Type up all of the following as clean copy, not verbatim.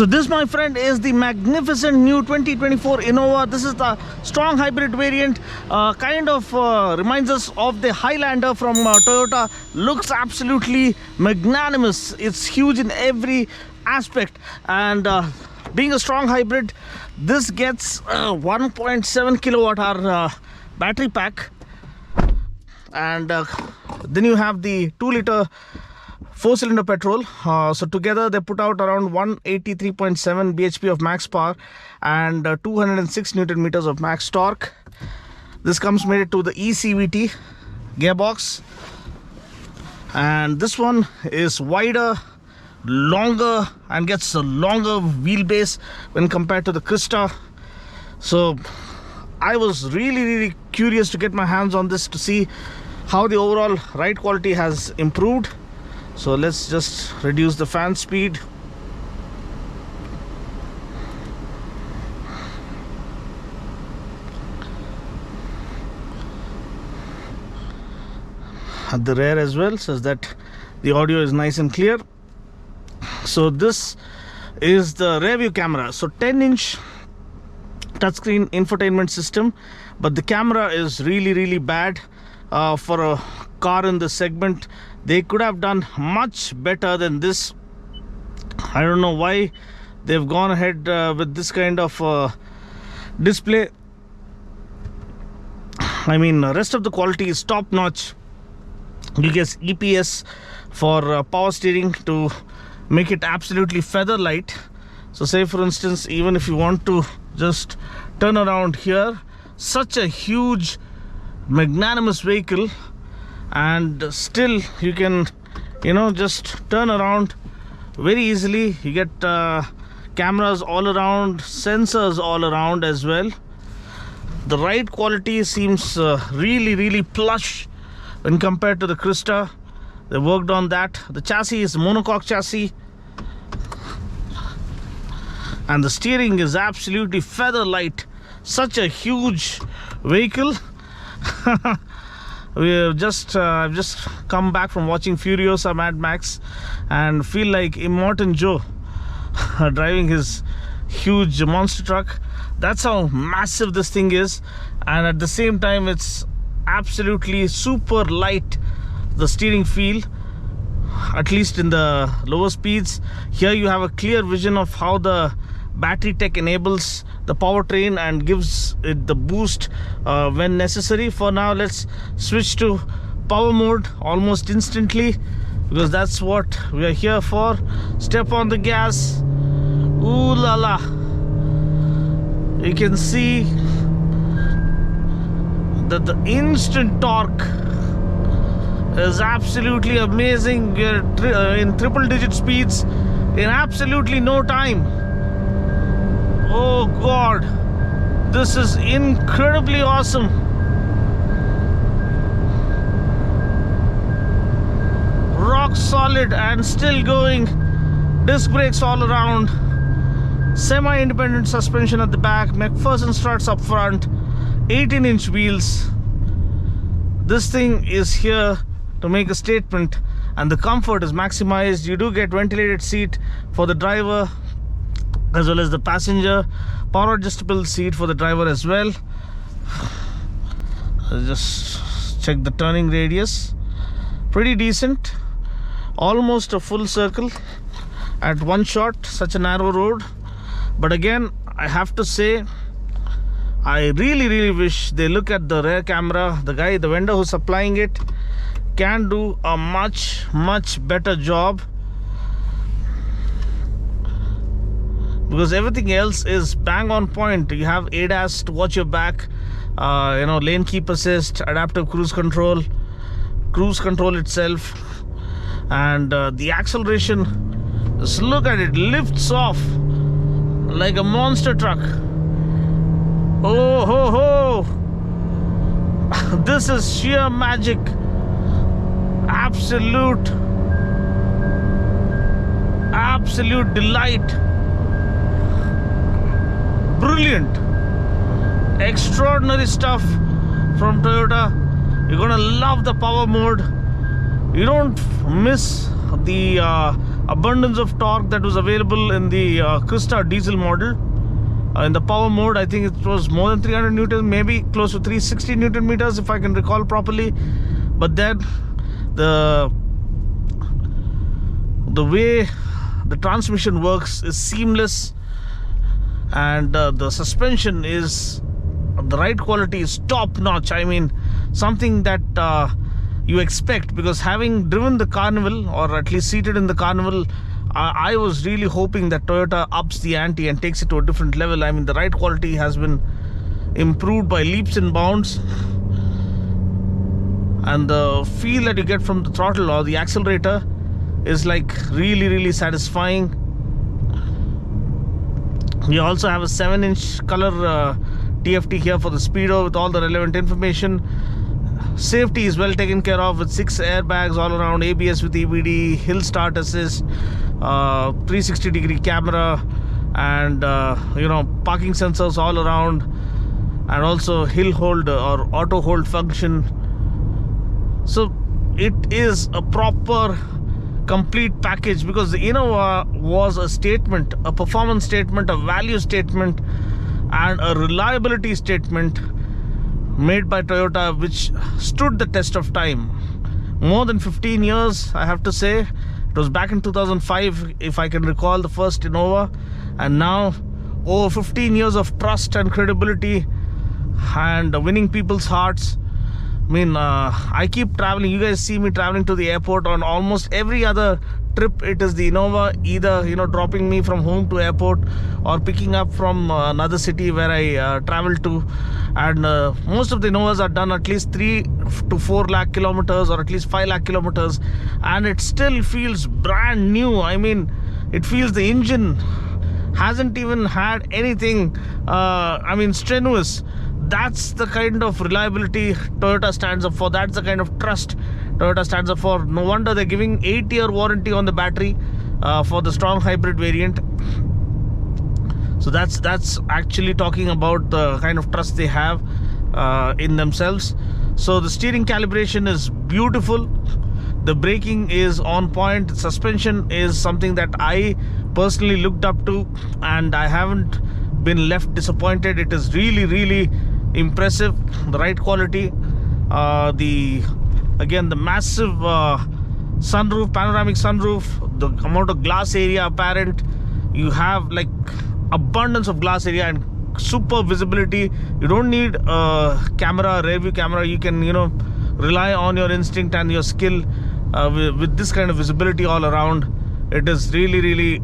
So this, my friend, is the magnificent new 2024 Innova. This is the strong hybrid variant. Reminds us of the Highlander from Toyota. Looks absolutely magnanimous. It's huge in every aspect. And being a strong hybrid, this gets 1.7 kilowatt hour battery pack. And then you have the 2-liter 4-cylinder petrol. So together they put out around 183.7 bhp of max power and 206 newton meters of max torque. This comes mated to the eCVT gearbox, and this one is wider, longer, and gets a longer wheelbase when compared to the Crista. So I was really curious to get my hands on this to see how the overall ride quality has improved. So let's just reduce the fan speed. At the rear as well, so that the audio is nice and clear. So this is the rear view camera. So 10-inch touchscreen infotainment system, but the camera is really bad for a car in this segment. They could have done much better than this. I don't know why they've gone ahead with this kind of display. I mean, the rest of the quality is top notch. You get EPS for power steering to make it absolutely feather light. So say for instance, even if you want to just turn around here, such a huge magnanimous vehicle, and still you can, just turn around very easily. You get cameras all around, sensors all around as well. The ride quality seems really plush when compared to the Crista. They worked on that. The chassis is monocoque chassis, and the steering is absolutely feather light. Such a huge vehicle. I've just come back from watching Furiosa Mad Max and feel like Immortan Joe driving his huge monster truck. That's how massive this thing is, and at the same time it's absolutely super light, the steering feel, at least in the lower speeds. Here you have a clear vision of how the battery tech enables the powertrain and gives it the boost when necessary. For now, let's switch to power mode almost instantly, because that's what we are here for. Step on the gas. Ooh la la. You can see that the instant torque is absolutely amazing. We're in triple digit speeds in absolutely no time. Oh God, this is incredibly awesome. Rock solid and still going. Disc brakes all around. Semi-independent suspension at the back. McPherson struts up front. 18-inch wheels. This thing is here to make a statement, and the comfort is maximized. You do get ventilated seat for the driver as well as the passenger, power adjustable seat for the driver as well. I'll just check the turning radius. Pretty decent, almost a full circle at one shot, such a narrow road. But again, I have to say, I really wish they look at the rear camera. The vendor who's supplying it can do a much better job, because everything else is bang on point. You have ADAS to watch your back, lane keep assist, adaptive cruise control itself, and the acceleration, just look at it, lifts off like a monster truck. Oh ho ho. This is sheer magic. Absolute delight. Brilliant, extraordinary stuff from Toyota. You're gonna love the power mode. You don't miss the abundance of torque that was available in the Crista diesel model. In the power mode, I think it was more than 300 newton, maybe close to 360 newton meters if I can recall properly. But then the way the transmission works is seamless, and the suspension is the right quality, is top notch. I mean, something that you expect, because having driven the Carnival, or at least seated in the Carnival, I was really hoping that Toyota ups the ante and takes it to a different level. I mean, the ride quality has been improved by leaps and bounds, and the feel that you get from the throttle or the accelerator is like really satisfying. You also have a 7-inch color TFT here for the speedo with all the relevant information. Safety is well taken care of with 6 airbags all around, ABS with EBD, hill start assist, 360-degree camera, and parking sensors all around, and also hill hold or auto hold function. So it is a proper complete package, because the Innova was a statement, a performance statement, a value statement, and a reliability statement made by Toyota, which stood the test of time. More than 15 years, I have to say. It was back in 2005, if I can recall, the first Innova, and now over 15 years of trust and credibility and winning people's hearts. I mean, I keep traveling. You guys see me traveling to the airport on almost every other trip. It is the Innova, either dropping me from home to airport or picking up from another city where I travel to. And most of the Innovas are done at least 3 to 4 lakh kilometers, or at least 5 lakh kilometers, and it still feels brand new. I mean, it feels the engine hasn't even had anything strenuous. That's the kind of reliability Toyota stands up for. That's the kind of trust Toyota stands up for. No wonder they're giving 8-year warranty on the battery for the strong hybrid variant. So that's actually talking about the kind of trust they have in themselves. So the steering calibration is beautiful. The braking is on point. The suspension is something that I personally looked up to, and I haven't been left disappointed. It is really impressive. The ride quality, the massive sunroof, panoramic sunroof, the amount of glass area apparent. You have like abundance of glass area and super visibility. You don't need a camera, rear view camera. You can rely on your instinct and your skill with this kind of visibility all around. It is really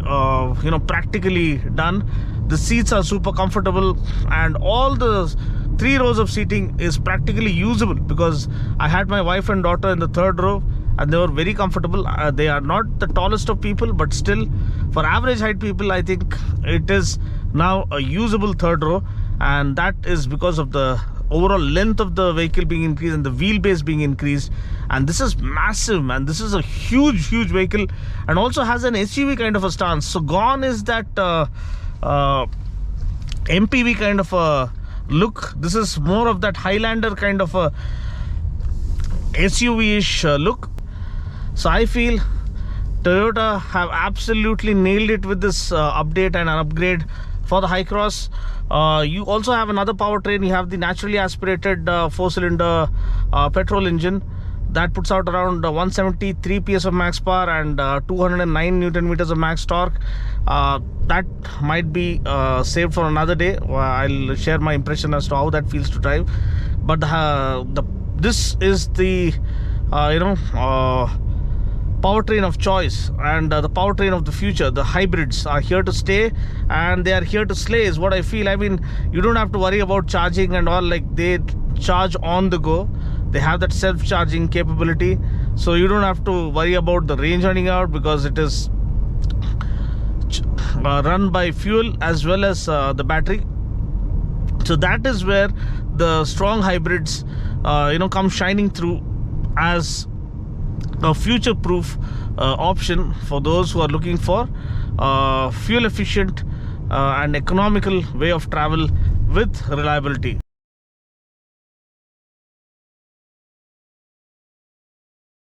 practically done. The seats are super comfortable, and all the 3 rows of seating is practically usable, because I had my wife and daughter in the 3rd row and they were very comfortable. They are not the tallest of people, but still for average height people, I think it is now a usable 3rd row, and that is because of the overall length of the vehicle being increased and the wheelbase being increased. And this is massive, man. This is a huge vehicle, and also has an SUV kind of a stance. So gone is that MPV kind of a look. This is more of that Highlander kind of a SUV-ish look. So I feel Toyota have absolutely nailed it with this update and an upgrade for the Hycross. You also have another powertrain. You have the naturally aspirated 4-cylinder petrol engine that puts out around 173 PS of max power and 209 Newton meters of max torque. That might be saved for another day. I'll share my impression as to how that feels to drive. But this is the powertrain of choice, and the powertrain of the future. The hybrids are here to stay, and they are here to slay, is what I feel. I mean, you don't have to worry about charging and all. Like, they charge on the go. They have that self-charging capability, so you don't have to worry about the range running out, because it is run by fuel as well as the battery. So that is where the strong hybrids come shining through as a future-proof option for those who are looking for fuel efficient and economical way of travel with reliability.